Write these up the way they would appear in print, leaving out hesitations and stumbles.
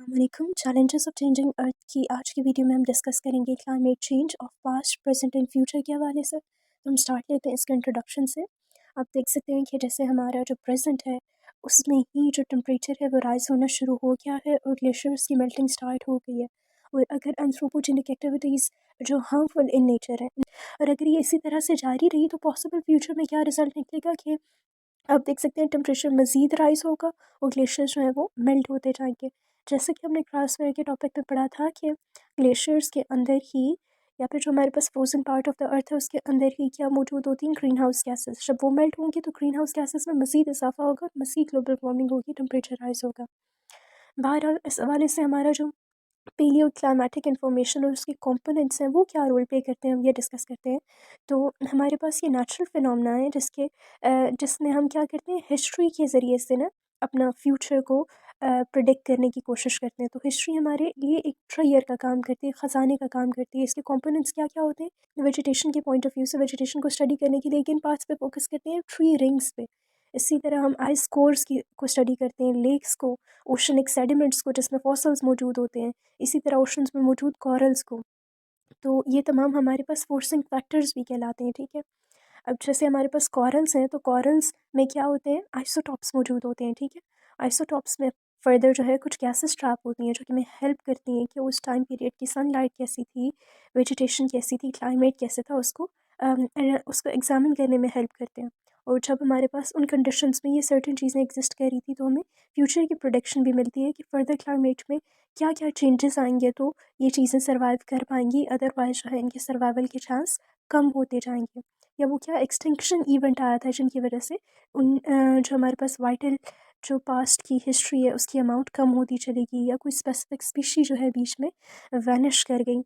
अस्सलामुअलैकुम। Challenges of changing earth की आज की वीडियो में हम डिस्कस करेंगे climate change of past, present and future के हवाले से। तो हम स्टार्ट लेते हैं इसके इंट्रोडक्शन से। आप देख सकते हैं कि जैसे हमारा जो प्रेजेंट है उसमें ही जो टेम्परेचर है वो राइज होना शुरू हो गया है और ग्लेशियर्स की मेल्टिंग स्टार्ट हो गई है। और अगर एंथ्रोपोजेनिक एक्टिविटीज़ जो हार्मफुल इन नेचर है और अगर ये इसी तरह से जारी रही तो पॉसिबल फ्यूचर में क्या रिजल्ट निकलेगा कि आप देख सकते हैं टेम्परेचर मज़ीद राइज़ होगा और ग्लेशियर्स जो है वो मेल्ट होते जाएंगे। जैसे कि हमने क्लास में के टॉपिक पे पढ़ा था कि ग्लेशियर्स के अंदर ही या फिर जो हमारे पास frozen part of the earth है उसके अंदर ही क्या मौजूद होती हैं, ग्रीन हाउस गैसेस। जब वो मेल्ट होंगी तो ग्रीन हाउस गैसेस में मज़ीद इजाफा होगा, मज़ीद ग्लोबल वार्मिंग होगी, टेम्परेचर राइज़ होगा। बहरहाल इस हवाले से हमारा जो पेलियो क्लाइमेटिक इन्फॉर्मेशन और उसके कंपोनेंट्स हैं वो क्या रोल प्ले करते हैं हम ये डिस्कस करते हैं। तो हमारे पास ये नेचुरल फिनोमेना है जिसमें हम क्या करते हैं, हिस्ट्री के ज़रिए से ना अपना फ्यूचर को प्रिडिक्ट करने की कोशिश करते हैं। तो हिस्ट्री हमारे लिए एक ट्रेयर का काम करती है, ख़जाने का काम करती है। इसके कंपोनेंट्स क्या क्या होते हैं, वेजिटेशन के पॉइंट ऑफ व्यू से वेजिटेशन को स्टडी करने के लिए किन पार्ट्स पे फोकस करते हैं, ट्री रिंग्स पे। इसी तरह हम आइस कोर्स की को स्टडी करते हैं, लेक्स को, ओशनिक सेडिमेंट्स को जिसमें फॉसल्स मौजूद होते हैं, इसी तरह ओशंस में मौजूद कॉरल्स को। तो ये तमाम हमारे पास फोर्सिंग फैक्टर्स भी कहलाते हैं, ठीक है। अब जैसे हमारे पास कॉरल्स हैं तो कॉरल्स में क्या होते हैं, आइसोटॉप्स मौजूद होते हैं, ठीक है। आइसोटॉप्स में फर्दर जो है कुछ गैसेस ट्रैप होती हैं जो कि हमें हेल्प करती हैं कि उस टाइम पीरियड की सनलाइट कैसी थी, वेजिटेशन कैसी थी, क्लाइमेट कैसे था, उसको एग्जामिन करने में हेल्प करते हैं। और जब हमारे पास उन कंडीशंस में ये सर्टेन चीज़ें एग्जिस्ट कर रही थी तो हमें फ्यूचर की प्रोडिक्शन भी मिलती है कि फ़र्दर क्लाइमेट में क्या क्या चेंजेस आएंगे तो ये चीज़ें सर्वाइव कर पाएंगी, अदरवाइज जो है इनके सर्वाइवल के चांस कम होते जाएंगे। या वो क्या एक्सटिंक्शन इवेंट आया था जिनकी वजह से जो हमारे पास वाइटल जो पास्ट की हिस्ट्री है उसकी अमाउंट कम होती चलेगी या कोई स्पेसिफिक स्पीशी जो है बीच में वैनिश कर गई।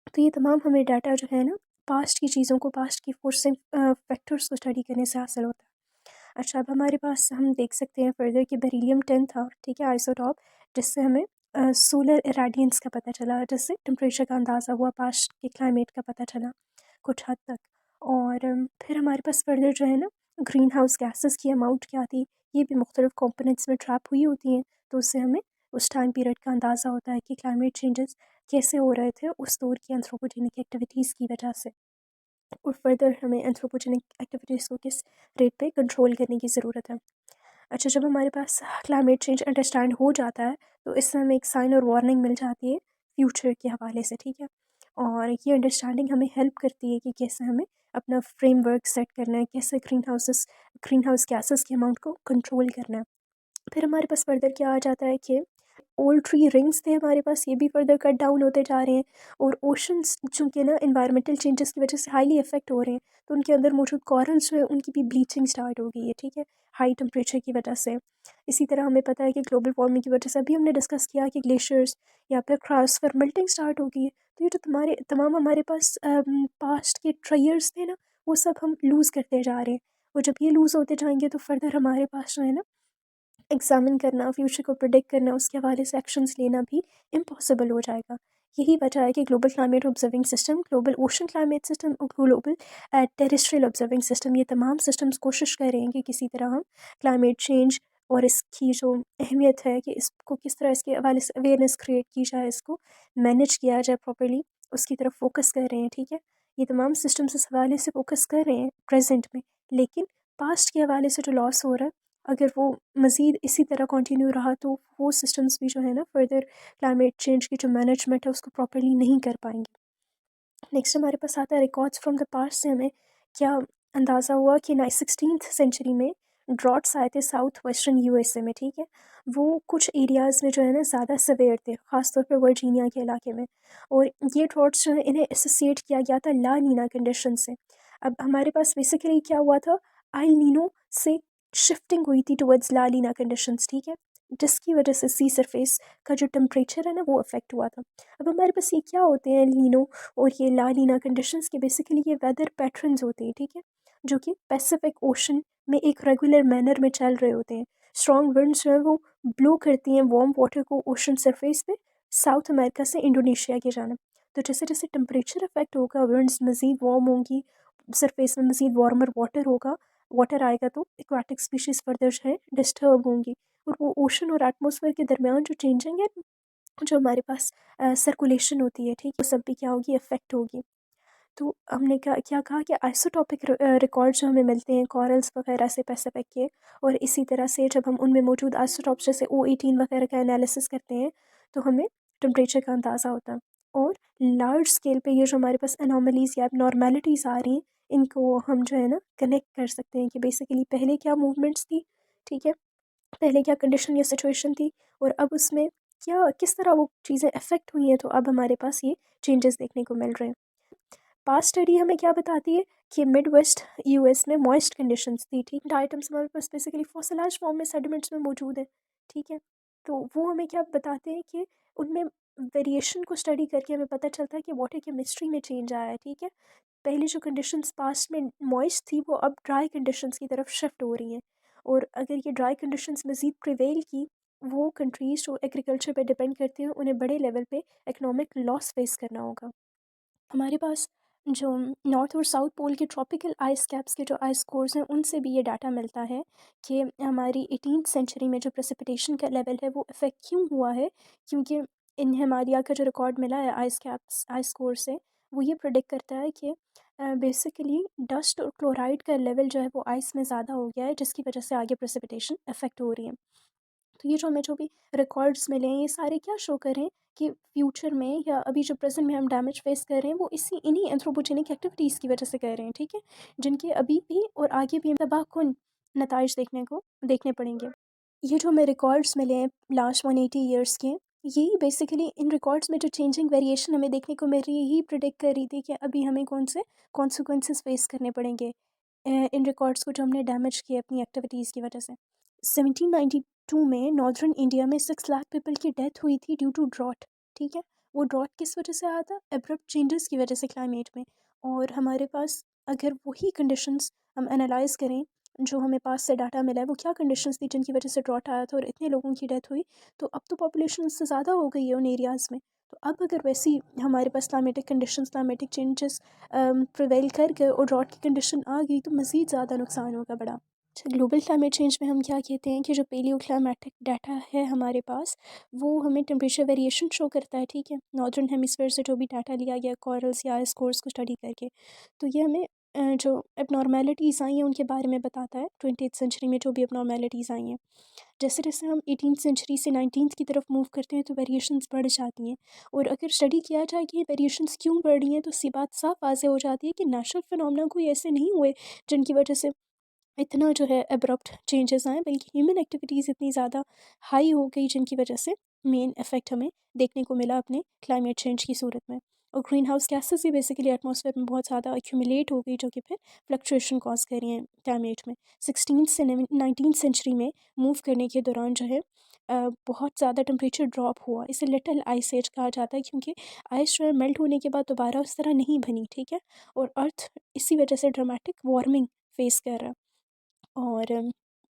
तो ये तमाम हमें डाटा जो है ना पास्ट की चीज़ों को, पास्ट की फोर्सिंग फैक्टर्स को स्टडी करने से हासिल होता है। अच्छा, अब हमारे पास हम देख सकते हैं फर्दर कि बेरिलियम 10 था, ठीक है, आइसोटॉप, जिससे हमें सोलर इरेडियंस का पता चला, जिससे टेम्परेचर का अंदाज़ा हुआ, पास्ट के क्लाइमेट का पता चला कुछ हद तक। और फिर हमारे पास फर्दर जो है ना ग्रीन हाउस गैसेस की अमाउंट क्या थी, ये भी मुख्तलिफ कंपोनेंट्स में ट्रैप हुई होती हैं। तो उससे हमें उस टाइम पीरियड का अंदाज़ा होता है कि क्लाइमेट चेंजेस कैसे हो रहे थे उस दौर की एंथ्रोपोजेनिक एक्टिविटीज़ की वजह से। और फर्दर हमें एंथ्रोपोजेनिक एक्टिविटीज़ को किस रेट पे कंट्रोल करने की ज़रूरत है। अच्छा, जब हमारे पास क्लाइमेट चेंज अंडरस्टैंड हो जाता है तो इससे हमें एक साइन और वार्निंग मिल जाती है फ्यूचर के हवाले से, ठीक है। और ये अंडरस्टैंडिंग हमें हेल्प करती है कि कैसे हमें अपना फ्रेमवर्क सेट करना है, कैसे ग्रीन हाउस गैसेस की अमाउंट को कंट्रोल करना है। फिर हमारे पास फर्दर क्या आ जाता है कि ओल्ड ट्री रिंग्स थे हमारे पास, ये भी फर्दर कट डाउन होते जा रहे हैं। और ओशंस चूँकि ना इन्वायरमेंटल चेंजेस की वजह से हाईली इफेक्ट हो रहे हैं तो उनके अंदर मौजूद कॉरल्स जो है उनकी भी ब्लीचिंग स्टार्ट हो गई है, ठीक है, हाई टेम्परेचर की वजह से। इसी तरह हमें पता है कि ग्लोबल वार्मिंग की वजह से अभी हमने डिस्कस किया कि ग्लेशियर्स या फिर क्रायोस्फीयर मेल्टिंग स्टार्ट हो गई है। तो ये जो तुम्हारे तमाम हमारे पास पास्ट के ट्रेयर्स थे ना वो सब हम लूज़ करते जा रहे हैं। और जब ये लूज़ होते जाएंगे तो फर्दर हमारे पास जो है ना एग्ज़ामिन करना, फ्यूचर को प्रेडिक्ट करना, उसके हवाले से एक्शंस लेना भी इम्पॉसिबल हो जाएगा। यही वजह है कि global climate observing system, global ocean climate system और ग्लोबल टेरेस्ट्रियल ऑब्जर्विंग सिस्टम, ये तमाम सिस्टम्स कोशिश कर रहे हैं कि किसी तरह हम क्लाइमेट चेंज और इसकी जो अहमियत है कि इसको किस तरह इसके हवाले से अवेयरनेस क्रिएट की जाए, इसको मैनेज किया जाए प्रॉपर्ली, उसकी तरफ फोकस कर रहे हैं, ठीक है। ये तमाम सिस्टम्स इस हवाले से फोकस कर रहे हैं प्रेजेंट में। लेकिन पास्ट के हवाले से जो लॉस हो रहा है अगर वो मज़ीद इसी तरह कंटिन्यू रहा तो वो सिस्टम्स भी जो है ना फर्दर क्लाइमेट चेंज की जो मैनेजमेंट है उसको प्रॉपर्ली नहीं कर पाएंगे। नेक्स्ट हमारे पास आता है रिकॉर्ड्स फ्रॉम द पास्ट से हमें क्या अंदाज़ा हुआ कि 16th सेंचुरी में ड्रॉट्स आए थे साउथ वेस्टर्न यूएसए में, ठीक है। वो कुछ एरियाज़ में जो है ना ज़्यादा सवेयर थे, ख़ासतौर पर वर्जीनिया के इलाके में। और ये ड्रॉट्स जो है इन्हें एसोसिएट किया गया था ला नीना कंडीशन से। अब हमारे पास बेसिकली क्या हुआ था, आई नीनो से शिफ्टिंग हुई थी टुवर्ड्स ला नीना कंडीशंस, ठीक है, जिसकी वजह से सी सरफेस का जो टेम्परेचर है ना वो अफेक्ट हुआ था। अब हमारे पास ये क्या होते हैं लीनो और ये ला नीना कंडीशंस के, बेसिकली ये वेदर पैटर्न्स होते हैं, ठीक है, जो कि पैसिफिक ओशन में एक रेगुलर मैनर में चल रहे होते हैं। स्ट्रॉन्ग विंड्स जो है वो ब्लो करती हैं वार्म वाटर को ओशन सरफेस पे साउथ अमेरिका से इंडोनेशिया की जानब। तो जैसे जैसे टेम्परेचर अफेक्ट होगा विंड्स मज़ीद वार्म होंगी, सरफेस में मज़ीद वार्मर वाटर होगा, वाटर आएगा तो एक्वाटिक स्पीशीज़ फर्दर जो है डिस्टर्ब होंगी। और वो ओशन और एटमॉस्फेयर के दरमियान जो चेंजिंग है जो हमारे पास सर्कुलेशन होती है, ठीक, वो सब भी क्या होगी, अफेक्ट होगी। तो हमने क्या क्या कहा कि आइसोटॉपिक रिकॉर्ड जो हमें मिलते हैं कॉरल्स वगैरह से पैसिफिक के, और इसी तरह से जब हम उनमें मौजूद आइसोटॉप्स जैसे O18 वगैरह का एनालिसिस करते हैं तो हमें टेम्परेचर का अंदाज़ा होता है। और लार्ज स्केल पे ये जो हमारे पास एनॉमलीज़ या नॉर्मेलिटीज़ आ रही हैं, इनको हम जो है ना कनेक्ट कर सकते हैं कि बेसिकली पहले क्या मूवमेंट्स थी, ठीक है, पहले क्या कंडीशन या सिचुएशन थी, और अब उसमें क्या किस तरह वो चीज़ें अफेक्ट हुई हैं, तो अब हमारे पास ये चेंजेस देखने को मिल रहे हैं। पास्ट स्टडी हमें क्या बताती है कि मिड वेस्ट यूएस में मॉइस्ट कंडीशंस थी, ठीक, आइटम्स हमारे पास बेसिकली फॉसिलाइज फॉर्म में सेडिमेंट्स में मौजूद है, ठीक है। तो वो हमें क्या बताते हैं कि उनमें वेरिएशन को स्टडी करके हमें पता चलता है कि वाटर केमिस्ट्री में चेंज आया है, ठीक है। पहले जो कंडीशंस पास्ट में मॉइस्ट थी वो अब ड्राई कंडीशंस की तरफ शिफ्ट हो रही हैं, और अगर ये ड्राई कंडीशंस मज़ीद प्रिवेल की, वो कंट्रीज़ जो एग्रीकल्चर पे डिपेंड करती हैं उन्हें बड़े लेवल पे इकोनॉमिक लॉस फेस करना होगा। हमारे पास जो नॉर्थ और साउथ पोल के ट्रॉपिकल आइस कैप्स के जो आइस कोर्स हैं उनसे भी ये डाटा मिलता है कि हमारी 18th सेंचुरी में जो प्रेसिपिटेशन का लेवल है वो इफ़ेक्ट क्यों हुआ है, क्योंकि इन हिमालय का जो रिकॉर्ड मिला है आइस कैप्स आइस कोर्स से, वो ये प्रोडिक्ट करता है कि बेसिकली डस्ट और क्लोराइड का लेवल जो है वो आइस में ज़्यादा हो गया है, जिसकी वजह से आगे प्रेसिपिटेशन इफ़ेक्ट हो रही है। तो ये जो हमें जो भी रिकॉर्ड्स मिले हैं ये सारे क्या शो कर रहे हैं कि फ्यूचर में या अभी जो प्रेजेंट में हम डैमेज फेस कर रहे हैं वो इन्हीं एंथ्रोपोजेनिक एक्टिविटीज़ की वजह से कर रहे हैं, ठीक है, जिनके अभी भी और आगे भी तबाहकुन नताइज देखने पड़ेंगे। ये जो हमें रिकॉर्ड्स मिले हैं लास्ट 180 ईयर्स के, यही बेसिकली इन रिकॉर्ड्स में जो चेंजिंग वेरिएशन हमें देखने को मिल रही है यही प्रिडिक्ट कर रही थी कि अभी हमें कौन से कॉन्सिक्वेंसेस फेस करने पड़ेंगे इन रिकॉर्ड्स को जो हमने डैमेज किए अपनी एक्टिविटीज़ की वजह से। 1792 में नॉर्दर्न इंडिया में 6 लाख पीपल की डेथ हुई थी ड्यू टू ड्रॉट, ठीक है। वो ड्रॉट किस वजह से आया था, एब्रप्ट चेंजेस की वजह से क्लाइमेट में। और हमारे पास अगर वही कंडीशंस हम एनालाइज करें, जो हमें पास से डाटा मिला है वो क्या कंडीशंस थी जिनकी वजह से ड्रॉट आया था और इतने लोगों की डेथ हुई, तो अब तो पॉपुलेशन उससे ज़्यादा हो गई है उन एरियाज़ में। तो अब अगर वैसी हमारे पास climatic conditions climatic changes prevail कर गए और ड्रॉट की कंडीशन आ गई तो मज़ीद ज़्यादा नुकसान होगा बड़ा। अच्छा, ग्लोबल क्लाइमेट चेंज में हम क्या कहते हैं कि जो पेलियो क्लाइमेटिक डाटा है हमारे पास, वो हमें टेम्परेचर वेरिएशन शो करता है, ठीक है, नॉर्दर्न हेमिस्फेयर से जो भी डाटा लिया गया कॉरल्स या आइस कोर्स को स्टडी करके, तो ये हमें जो एबनॉर्मेलिटीज़ आई हैं उनके बारे में बताता है, 20th सेंचुरी में जो भी एबनॉर्मेलिटीज़ आई हैं। जैसे जैसे हम 18th सेंचुरी से 19th की तरफ मूव करते हैं तो वेरिएशंस बढ़ जाती हैं, और अगर स्टडी किया जाए कि ये वेरिएशंस क्यों बढ़ रही हैं तो सी बात साफ वाज़ेह हो जाती है कि नेचुरल फिनोमेना कोई ऐसे नहीं हुए जिनकी वजह से इतना जो है अब्रप्ट चेंजेस आए, बल्कि ह्यूमन एक्टिविटीज़ इतनी ज़्यादा हाई हो गई जिनकी वजह से मेन इफेक्ट हमें देखने को मिला अपने क्लाइमेट चेंज की सूरत में। और ग्रीन हाउस गैसेस भी बेसिकली एटमॉस्फेयर में बहुत ज़्यादा एक्यूमुलेट हो गई जो कि फिर फ्लक्चुएशन कॉज कर रही हैं क्लाइमेट में। 16th से 19th सेंचुरी में मूव करने के दौरान जो है बहुत ज़्यादा टेम्परेचर ड्रॉप हुआ, इसे लिटिल आइस एज कहा जाता है, क्योंकि आइस जो है मेल्ट होने के बाद दोबारा उस तरह नहीं बनी, ठीक है, और अर्थ इसी वजह से ड्रामेटिक वार्मिंग फेस कर रहा है। और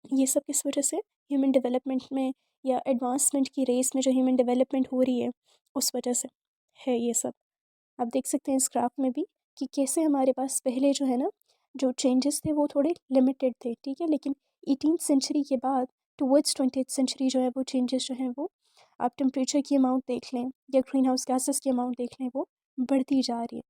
ये सब किस वजह से, ह्यूमन डेवलपमेंट में या एडवांसमेंट की रेस में जो ह्यूमन डेवलपमेंट हो रही है उस वजह से है ये सब। आप देख सकते हैं इस ग्राफ में भी कि कैसे हमारे पास पहले जो है ना जो चेंजेस थे वो थोड़े लिमिटेड थे, ठीक है, लेकिन 18th सेंचुरी के बाद टुवर्ड्स 20th सेंचुरी जो है वो चेंजेस जो हैं वो, आप टेम्परेचर की अमाउंट देख लें या ग्रीन हाउस गैसेस की अमाउंट देख लें, वो बढ़ती जा रही है।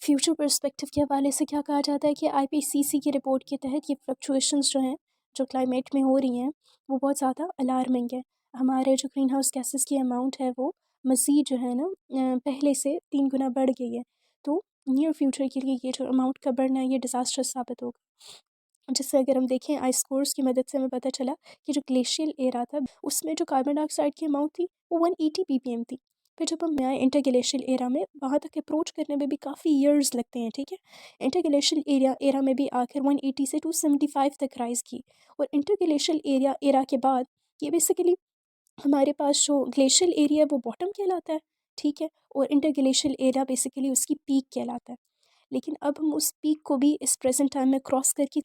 फ्यूचर पर्सपेक्टिव के हवाले से क्या कहा जाता है कि आईपीसीसी की रिपोर्ट के तहत ये फ्लक्चुएशंस जो हैं जो क्लाइमेट में हो रही हैं वो बहुत ज़्यादा अलार्मिंग है। हमारे जो ग्रीन हाउस गैसेस की अमाउंट है वो मज़ीद जो है ना पहले से 3 गुना बढ़ गई है। तो नियर फ्यूचर के लिए ये जो अमाउंट का बढ़ना है ये डिज़ास्ट्रस साबित होगा। जैसे अगर हम देखें आइस कोर्स की मदद से हमें पता चला कि जो ग्लेशियल एरा था उसमें जो कार्बन डाइऑक्साइड की अमाउंट थी वो 180 ppm थी। फिर जब हम नया इंटर ग्लेशियल एरा में वहाँ तक अप्रोच करने में भी काफ़ी ईयर्स लगते हैं, ठीक है, इंटर ग्लेशियल एरा में भी आखिर 180 से 275 तक राइज़ की। और इंटर ग्लेशियल एरा के बाद ये बेसिकली हमारे पास जो ग्लेशियल एरिया है वो बॉटम कहलाता है, ठीक है, और इंटर ग्लेशियल एरिया बेसिकली उसकी पीक कहलाता है। लेकिन अब हम उस पीक को भी इस प्रेजेंट टाइम में क्रॉस करके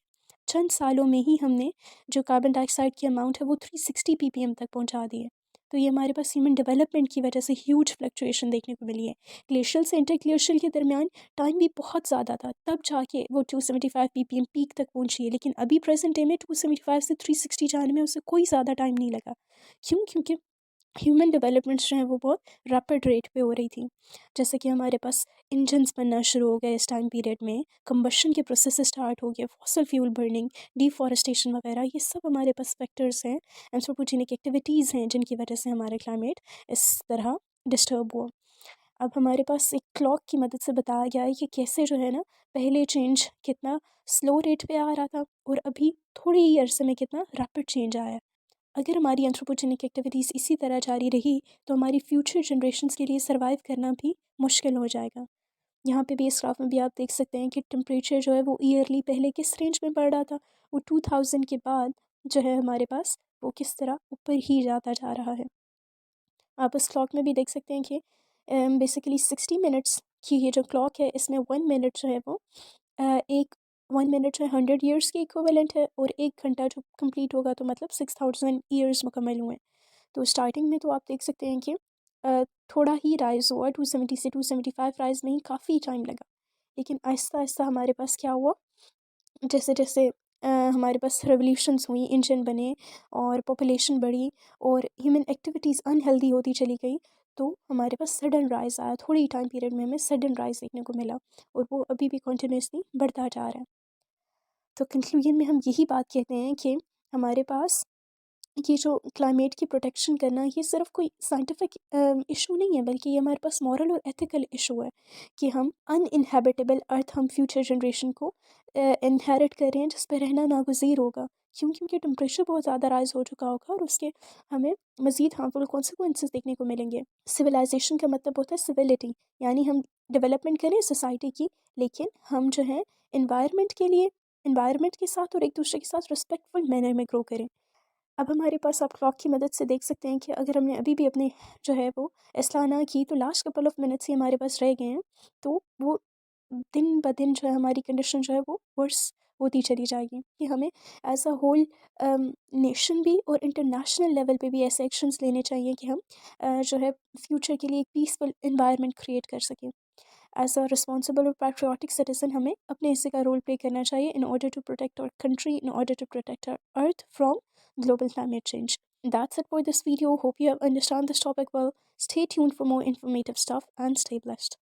चंद सालों में ही हमने जो कार्बन डाइऑक्साइड की अमाउंट है वो 360 ppm तक पहुंचा दी है। तो ये हमारे पास ह्यूमन डेवलपमेंट की वजह से ह्यूज फ्लक्चुएशन देखने को मिली है। ग्लेशियल से इंटर ग्लेशियल के दरमियान टाइम भी बहुत ज़्यादा था, तब जाके वो 275 ppm पीक तक पहुंची है, लेकिन अभी प्रेजेंट डे में 275 से 360 जाने में उसे कोई ज़्यादा टाइम नहीं लगा। क्यों? क्योंकि ह्यूमन डेवलपमेंट्स जो हैं वो बहुत रैपिड रेट पे हो रही थी। जैसे कि हमारे पास इंजन्स बनना शुरू हो गए इस टाइम पीरियड में, कंबशन के प्रोसेस स्टार्ट हो गए, फॉसल फ्यूल बर्निंग, डिफॉरेस्टेशन वगैरह, ये सब हमारे पास फैक्टर्स हैं, एंथ्रोपोजेनिक एक्टिविटीज़ हैं जिनकी वजह से हमारा क्लाइमेट इस तरह डिस्टर्ब हुआ। अब हमारे पास एक क्लॉक की मदद से बताया गया है कि कैसे जो है ना, पहले चेंज कितना स्लो रेट पे आ रहा था और अभी थोड़ी ही अरसे में कितना रैपिड चेंज आया है। अगर हमारी एंथ्रोपोजेनिक एक्टिविटीज़ इसी तरह जारी रही तो हमारी फ्यूचर जनरेशन्स के लिए सर्वाइव करना भी मुश्किल हो जाएगा। यहाँ पे भी इस ग्राफ में भी आप देख सकते हैं कि टेम्परेचर जो है वो ईयरली पहले किस रेंज में बढ़ रहा था, वो 2000 के बाद जो है हमारे पास वो किस तरह ऊपर ही जाता जा रहा है। आप इस क्लॉक में भी देख सकते हैं कि बेसिकली 60 मिनट्स की ये जो क्लॉक है, इसमें 1 मिनट जो है वो एक 1 मिनट जो है 100 ईयर्स के इक्विवेलेंट है, और 1 घंटा जो कंप्लीट होगा तो मतलब 6000 ईयर्स मुकम्मल हुए। तो स्टार्टिंग में तो आप देख सकते हैं कि थोड़ा ही राइज़ हुआ, 270 से 275 राइज़ में ही काफ़ी टाइम लगा। लेकिन आहिस्ता आहिस्ता हमारे पास क्या हुआ, जैसे जैसे हमारे पास रेवोल्यूशंस हुई, इंजन बने और पॉपुलेशन बढ़ी और ह्यूमन एक्टिविटीज़ अनहेल्दी होती चली गई, तो हमारे पास सडन राइज़ आया, थोड़ी ही टाइम पीरियड में हमें सडन राइज़ देखने को मिला, और वो अभी भी कंटिन्यूसली बढ़ता जा रहा है। तो कंक्लूजन में हम यही बात कहते हैं कि हमारे पास ये जो क्लाइमेट की प्रोटेक्शन करना, ये सिर्फ कोई साइंटिफिक इशू नहीं है, बल्कि ये हमारे पास मॉरल और एथिकल इशू है कि हम अनइनहेबिटेबल अर्थ हम फ्यूचर जनरेशन को इनहेरिट कर रहे हैं, जिस पर रहना नागुज़ीर होगा। क्यों? क्योंकि टेम्परेचर बहुत ज़्यादा राइज हो चुका होगा और उसके हमें मज़ीद हार्मफुल कॉन्सिक्वेंसेस देखने को मिलेंगे। सिविलाइजेशन का मतलब होता है सिविलिटी, यानी हम डेवलपमेंट करें सोसाइटी की, लेकिन हम जो है इन्वायरमेंट के लिए, इन्वायरमेंट के साथ और एक दूसरे के साथ रिस्पेक्टफुल मैनर में ग्रो करें। अब हमारे पास आप क्लॉक की मदद से देख सकते हैं कि अगर हमने अभी भी अपने जो है वो इस्लाह ना की, तो लास्ट कपल ऑफ मिनट्स ही हमारे पास रह गए हैं, तो वो दिन ब दिन जो है हमारी कंडीशन जो है वो वर्स होती चली जाएगी। कि हमें एज अ होल नेशन भी और इंटरनेशनल लेवल पे भी ऐसे एक्शंस लेने चाहिए कि हम जो है फ्यूचर के लिए एक पीसफुल इन्वायरमेंट क्रिएट कर सकें। एज अ रिस्पॉन्सिबल और पैट्रियाटिक सिटीजन हमें अपने हिस्से का रोल प्ले करना चाहिए in order to protect our country, in order to protect our earth from global climate change. That's it for this video. Hope you have understand this topic well. Stay tuned for more informative stuff and stay blessed.